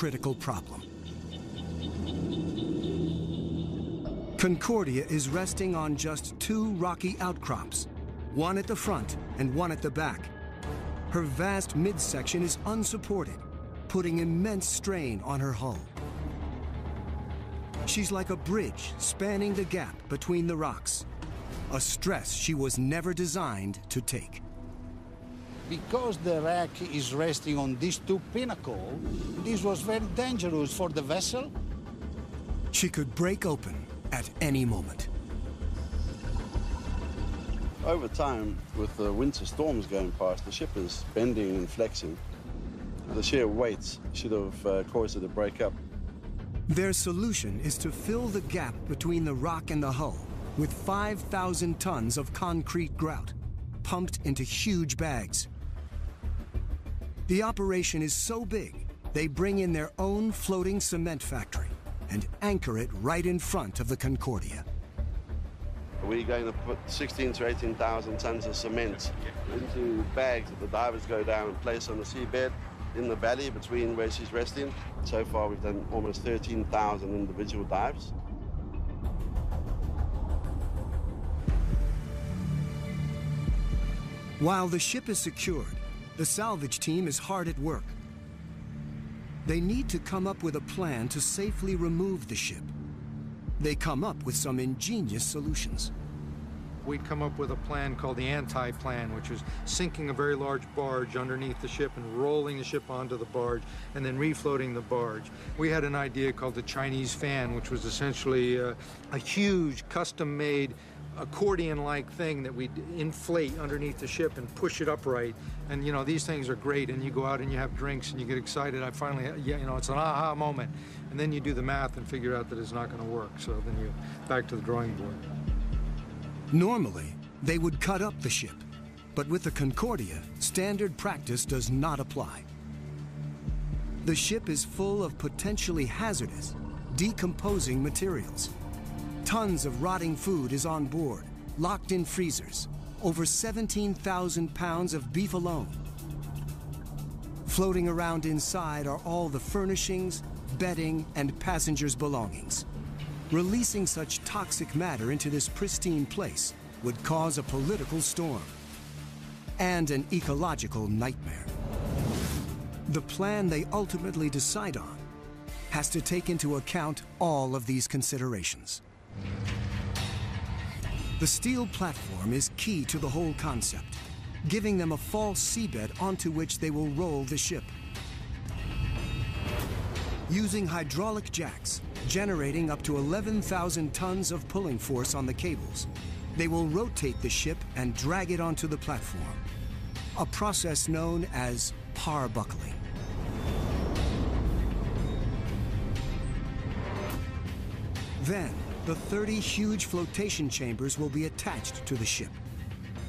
critical problem. Concordia is resting on just two rocky outcrops, one at the front and one at the back. Her vast midsection is unsupported, putting immense strain on her hull. She's like a bridge spanning the gap between the rocks, a stress she was never designed to take. Because the wreck is resting on these two pinnacles, this was very dangerous for the vessel. She could break open at any moment. Over time, with the winter storms going past, the ship is bending and flexing. The sheer weight should have caused it to break up. Their solution is to fill the gap between the rock and the hull with 5,000 tons of concrete grout, pumped into huge bags. The operation is so big, they bring in their own floating cement factory and anchor it right in front of the Concordia. We're going to put 16 to 18,000 tons of cement into bags that the divers go down and place on the seabed in the valley between where she's resting. So far, we've done almost 13,000 individual dives. While the ship is secured, the salvage team is hard at work. They need to come up with a plan to safely remove the ship. They come up with some ingenious solutions. We'd come up with a plan called the anti-plan, which was sinking a very large barge underneath the ship and rolling the ship onto the barge and then refloating the barge. We had an idea called the Chinese fan, which was essentially a huge custom-made accordion-like thing that we'd inflate underneath the ship and push it upright. And you know, these things are great, and you go out and you have drinks and you get excited. I finally, you know, it's an aha moment. And then you do the math and figure out that it's not going to work. So then you back to the drawing board. Normally, they would cut up the ship, but with the Concordia, standard practice does not apply. The ship is full of potentially hazardous, decomposing materials. Tons of rotting food is on board, locked in freezers, over 17,000 pounds of beef alone. Floating around inside are all the furnishings, bedding, and passengers' belongings. Releasing such toxic matter into this pristine place would cause a political storm and an ecological nightmare. The plan they ultimately decide on has to take into account all of these considerations. The steel platform is key to the whole concept, giving them a false seabed onto which they will roll the ship. Using hydraulic jacks, generating up to 11,000 tons of pulling force on the cables, they will rotate the ship and drag it onto the platform, a process known as parbuckling. Then, the 30 huge flotation chambers will be attached to the ship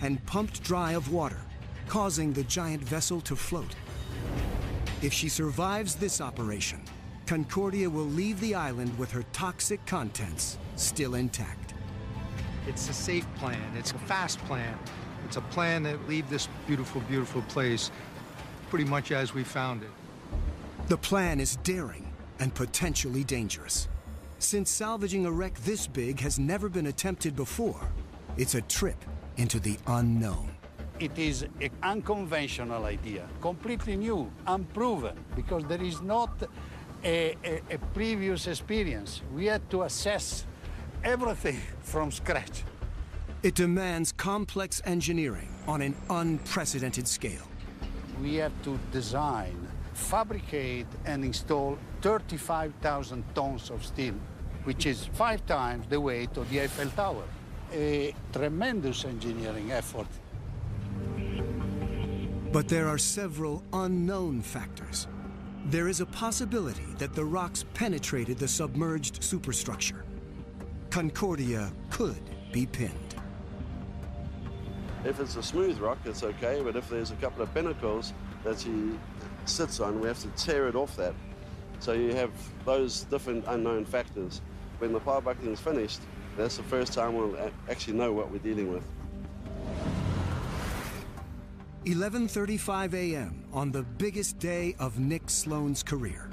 and pumped dry of water, causing the giant vessel to float. If she survives this operation, Concordia will leave the island with her toxic contents still intact. It's a safe plan. It's a fast plan. It's a plan that leave this beautiful, beautiful place pretty much as we found it. The plan is daring and potentially dangerous. Since salvaging a wreck this big has never been attempted before, it's a trip into the unknown. It is an unconventional idea, completely new, unproven, because there is not a previous experience. We had to assess everything from scratch. It demands complex engineering on an unprecedented scale. We have to design, fabricate, and install 35,000 tons of steel, which is 5 times the weight of the Eiffel Tower. A tremendous engineering effort. But there are several unknown factors. There is a possibility that the rocks penetrated the submerged superstructure. Concordia could be pinned. If it's a smooth rock, it's okay, but if there's a couple of pinnacles that she sits on, we have to tear it off that. So you have those different unknown factors. When the parbuckling is finished, that's the first time we'll actually know what we're dealing with. 11:35 a.m. on the biggest day of Nick Sloan's career.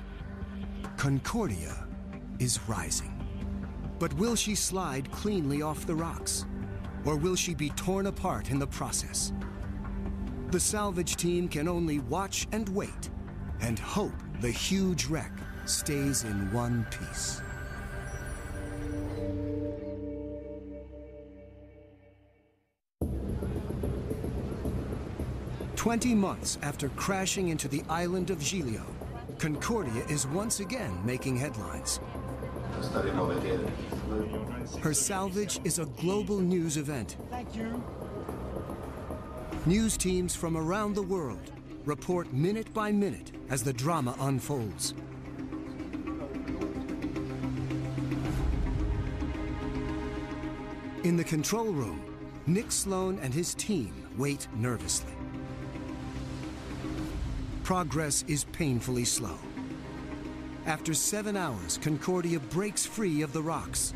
Concordia is rising. But will she slide cleanly off the rocks? Or will she be torn apart in the process? The salvage team can only watch and wait and hope the huge wreck stays in one piece. "20 months after crashing into the island of Giglio, Concordia is once again making headlines. Her salvage is a global news event. Thank you. News teams from around the world report minute by minute as the drama unfolds. In the control room, Nick Sloan and his team wait nervously. Progress is painfully slow. After 7 hours, Concordia breaks free of the rocks.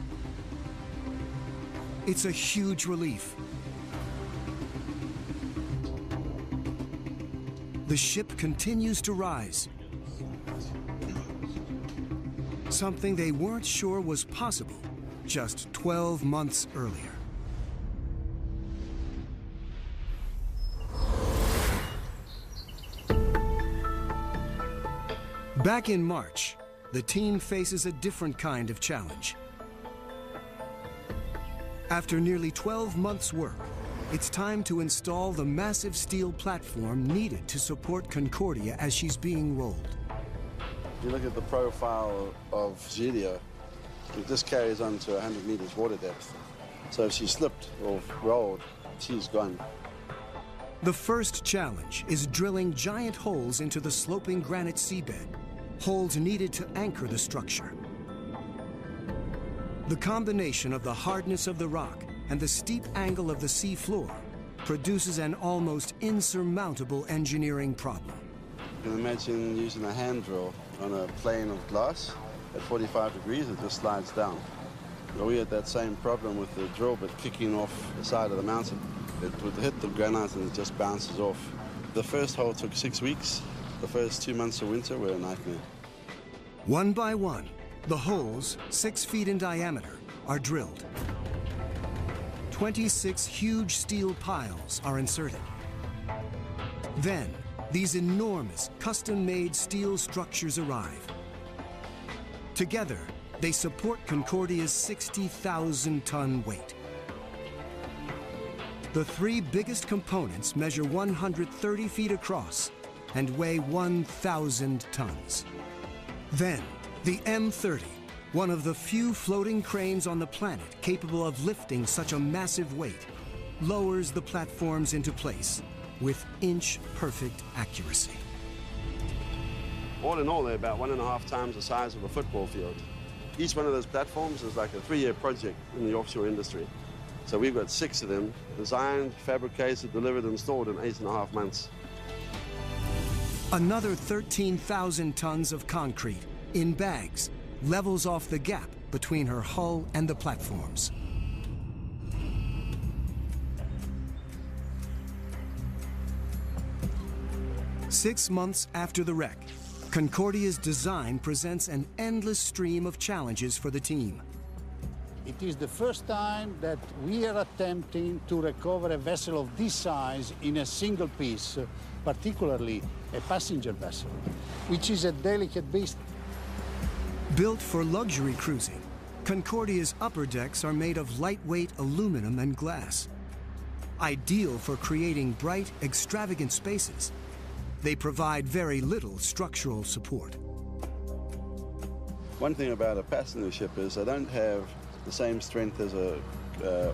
It's a huge relief. The ship continues to rise. Something they weren't sure was possible just 12 months earlier. Back in March, the team faces a different kind of challenge. After nearly 12 months' work, it's time to install the massive steel platform needed to support Concordia as she's being rolled. If you look at the profile of Giglio, it just carries on to 100 meters water depth. So if she slipped or rolled, she's gone. The first challenge is drilling giant holes into the sloping granite seabed, holes needed to anchor the structure. The combination of the hardness of the rock and the steep angle of the sea floor produces an almost insurmountable engineering problem. You can imagine using a hand drill on a plane of glass. At 45 degrees, it just slides down. Well, we had that same problem with the drill bit kicking off the side of the mountain. It would hit the granite and it just bounces off. The first hole took 6 weeks. The first 2 months of winter were a nightmare. One by one, the holes, 6 feet in diameter, are drilled. 26 huge steel piles are inserted. Then, these enormous, custom-made steel structures arrive. Together, they support Concordia's 60,000-ton weight. The 3 biggest components measure 130 feet across and weigh 1,000 tons. Then, the M30, one of the few floating cranes on the planet capable of lifting such a massive weight, lowers the platforms into place with inch-perfect accuracy. All in all, they're about 1.5 times the size of a football field. Each one of those platforms is like a 3-year project in the offshore industry. So we've got 6 of them, designed, fabricated, delivered, and installed in 8.5 months. Another 13,000 tons of concrete in bags levels off the gap between her hull and the platforms. Six months after the wreck, Concordia's design presents an endless stream of challenges for the team. It is the first time that we are attempting to recover a vessel of this size in a single piece, particularly a passenger vessel, which is a delicate beast. Built for luxury cruising, Concordia's upper decks are made of lightweight aluminum and glass. Ideal for creating bright, extravagant spaces, they provide very little structural support. One thing about a passenger ship is they don't have the same strength as a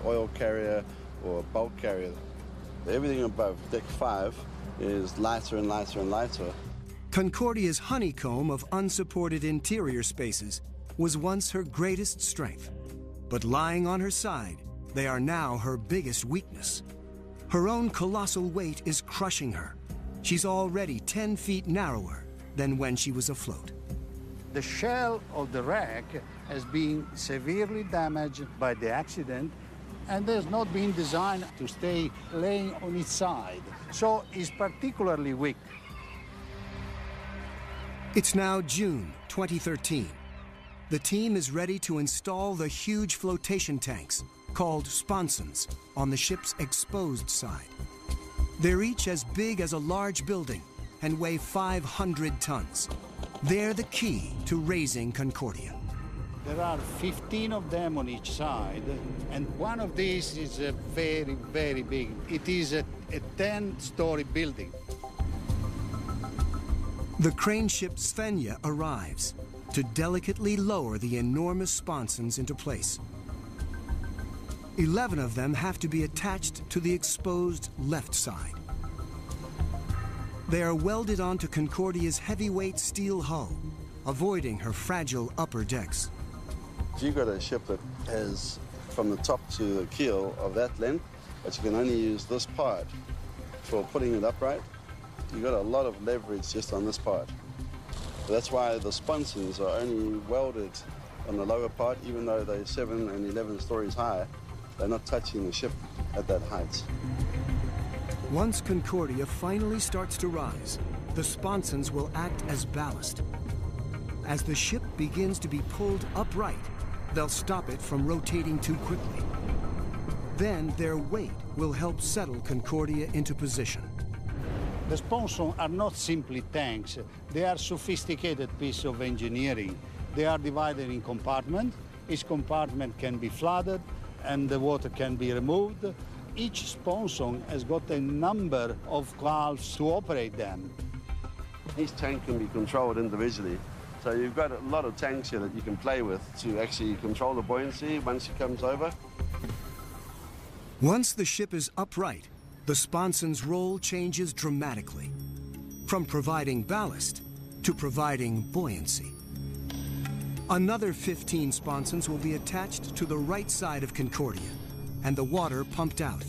oil carrier or a bulk carrier. Everything above deck 5 is lighter and lighter and lighter. Concordia's honeycomb of unsupported interior spaces was once her greatest strength. But lying on her side, they are now her biggest weakness. Her own colossal weight is crushing her. She's already 10 feet narrower than when she was afloat. The shell of the wreck has been severely damaged by the accident and has not been designed to stay laying on its side, so it's particularly weak. It's now June 2013. The team is ready to install the huge flotation tanks, called sponsons, on the ship's exposed side. They're each as big as a large building and weigh 500 tons. They're the key to raising Concordia. There are 15 of them on each side, and one of these is very, very big. It is a 10-story building. The crane ship Svenja arrives to delicately lower the enormous sponsons into place. 11 of them have to be attached to the exposed left side. They are welded onto Concordia's heavyweight steel hull, avoiding her fragile upper decks. So you've got a ship that has from the top to the keel of that length, but you can only use this part for putting it upright. You've got a lot of leverage just on this part. So that's why the sponsons are only welded on the lower part, even though they're 7 and 11 stories high. They're not touching the ship at that height. Once Concordia finally starts to rise, the sponsons will act as ballast. As the ship begins to be pulled upright, they'll stop it from rotating too quickly. Then their weight will help settle Concordia into position. The sponsons are not simply tanks. They are sophisticated piece of engineering. They are divided in compartments. Each compartment can be flooded and the water can be removed. Each sponson has got a number of valves to operate them. Each tank can be controlled individually. So you've got a lot of tanks here that you can play with to actually control the buoyancy once it comes over. Once the ship is upright, the sponson's role changes dramatically, from providing ballast to providing buoyancy. Another 15 sponsons will be attached to the right side of Concordia, and the water pumped out.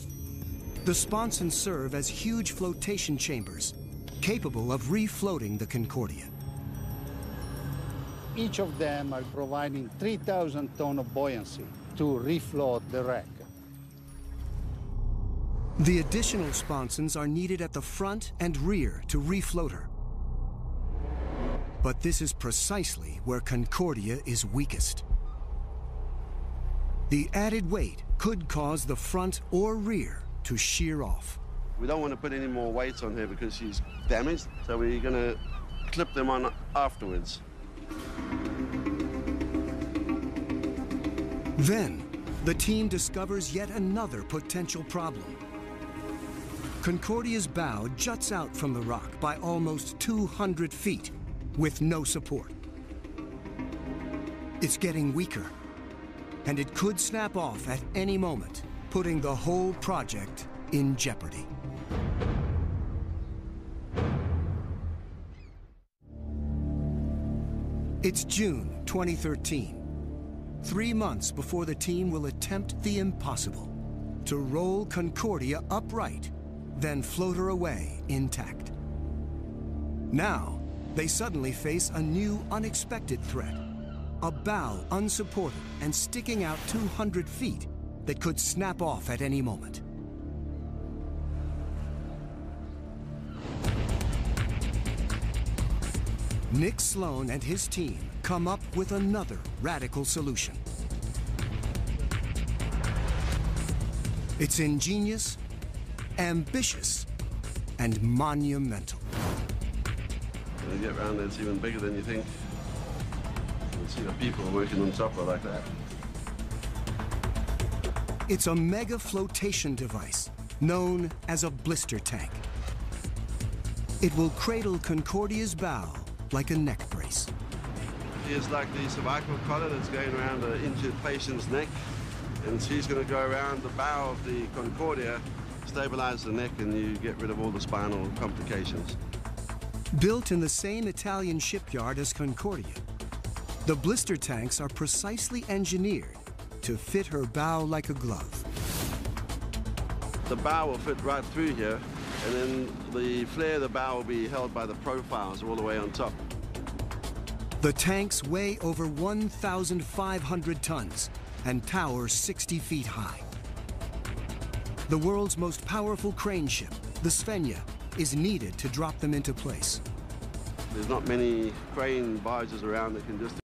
The sponsons serve as huge flotation chambers, capable of refloating the Concordia. Each of them are providing 3,000 tons of buoyancy to refloat the wreck. The additional sponsons are needed at the front and rear to refloat her. But this is precisely where Concordia is weakest. The added weight could cause the front or rear to shear off. We don't want to put any more weight on her because she's damaged, so we're going to clip them on afterwards. Then, the team discovers yet another potential problem. Concordia's bow juts out from the rock by almost 200 feet with no support. It's getting weaker, and it could snap off at any moment, putting the whole project in jeopardy. It's June 2013, 3 months before the team will attempt the impossible, to roll Concordia upright, then float her away intact. Now, they suddenly face a new unexpected threat, a bow unsupported and sticking out 200 feet that could snap off at any moment. Nick Sloan and his team come up with another radical solution. It's ingenious, ambitious, and monumental. When you get around there, it's even bigger than you think. You can see the people working on top of it like that. It's a mega flotation device known as a blister tank. It will cradle Concordia's bow like a neck brace. Here's like the cervical collar that's going around the injured patient's neck, and she's going to go around the bow of the Concordia, stabilize the neck, and you get rid of all the spinal complications. Built in the same Italian shipyard as Concordia, the blister tanks are precisely engineered to fit her bow like a glove. The bow will fit right through here, and then the flare of the bow will be held by the profiles all the way on top. The tanks weigh over 1,500 tons and tower 60 feet high. The world's most powerful crane ship, the Svenja, is needed to drop them into place. There's not many crane barges around that can just